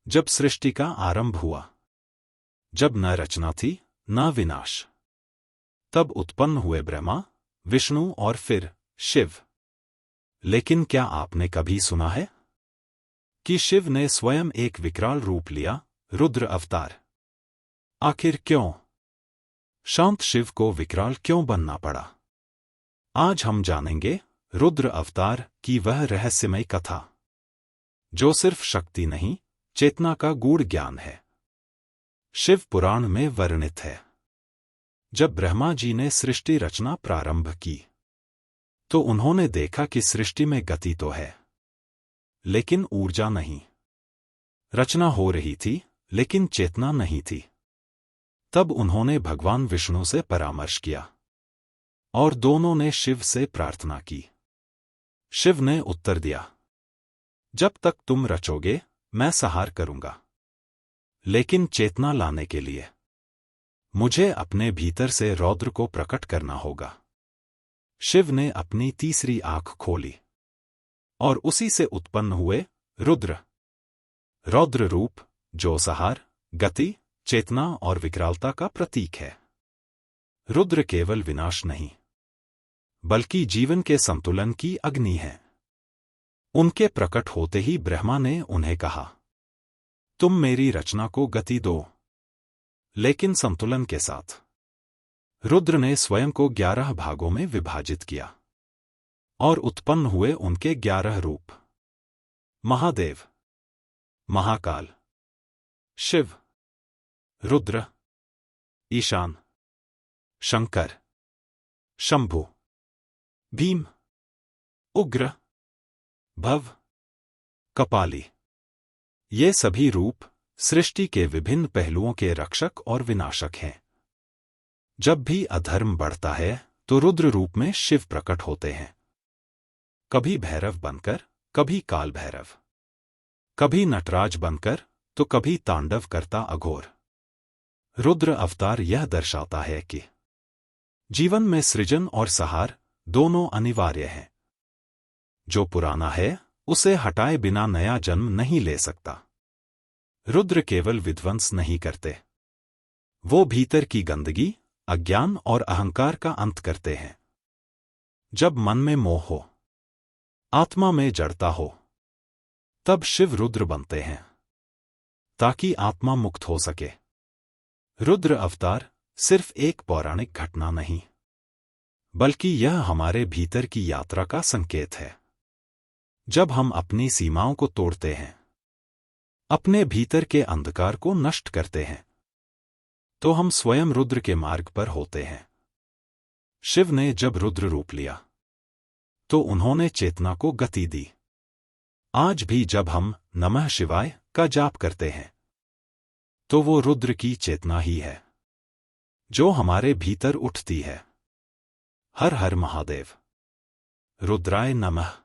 जब सृष्टि का आरंभ हुआ, जब न रचना थी न विनाश, तब उत्पन्न हुए ब्रह्मा, विष्णु और फिर शिव। लेकिन क्या आपने कभी सुना है कि शिव ने स्वयं एक विकराल रूप लिया, रुद्र अवतार? आखिर क्यों? शांत शिव को विकराल क्यों बनना पड़ा? आज हम जानेंगे रुद्र अवतार की वह रहस्यमय कथा, जो सिर्फ शक्ति नहीं, चेतना का गूढ़ ज्ञान है। शिव पुराण में वर्णित है, जब ब्रह्मा जी ने सृष्टि रचना प्रारंभ की, तो उन्होंने देखा कि सृष्टि में गति तो है, लेकिन ऊर्जा नहीं। रचना हो रही थी, लेकिन चेतना नहीं थी। तब उन्होंने भगवान विष्णु से परामर्श किया, और दोनों ने शिव से प्रार्थना की। शिव ने उत्तर दिया, जब तक तुम रचोगे, मैं सहार करूंगा, लेकिन चेतना लाने के लिए मुझे अपने भीतर से रौद्र को प्रकट करना होगा। शिव ने अपनी तीसरी आंख खोली, और उसी से उत्पन्न हुए रुद्र। रौद्र रूप, जो सहार, गति, चेतना और विकरालता का प्रतीक है। रुद्र केवल विनाश नहीं, बल्कि जीवन के संतुलन की अग्नि है। उनके प्रकट होते ही ब्रह्मा ने उन्हें कहा, तुम मेरी रचना को गति दो, लेकिन संतुलन के साथ। रुद्र ने स्वयं को 11 भागों में विभाजित किया, और उत्पन्न हुए उनके 11 रूप: महादेव, महाकाल, शिव, रुद्र, ईशान, शंकर, शंभु, भीम, उग्र, भव, कपाली। ये सभी रूप सृष्टि के विभिन्न पहलुओं के रक्षक और विनाशक हैं। जब भी अधर्म बढ़ता है, तो रुद्र रूप में शिव प्रकट होते हैं, कभी भैरव बनकर, कभी काल भैरव, कभी नटराज बनकर, तो कभी तांडव करता अघोर। रुद्र अवतार यह दर्शाता है कि जीवन में सृजन और सहार दोनों अनिवार्य हैं। जो पुराना है, उसे हटाए बिना नया जन्म नहीं ले सकता। रुद्र केवल विध्वंस नहीं करते, वो भीतर की गंदगी, अज्ञान और अहंकार का अंत करते हैं। जब मन में मोह हो, आत्मा में जड़ता हो, तब शिव रुद्र बनते हैं, ताकि आत्मा मुक्त हो सके। रुद्र अवतार सिर्फ एक पौराणिक घटना नहीं, बल्कि यह हमारे भीतर की यात्रा का संकेत है। जब हम अपनी सीमाओं को तोड़ते हैं, अपने भीतर के अंधकार को नष्ट करते हैं, तो हम स्वयं रुद्र के मार्ग पर होते हैं। शिव ने जब रुद्र रूप लिया, तो उन्होंने चेतना को गति दी। आज भी जब हम नमः शिवाय का जाप करते हैं, तो वो रुद्र की चेतना ही है, जो हमारे भीतर उठती है। हर हर महादेव। रुद्राय नमः।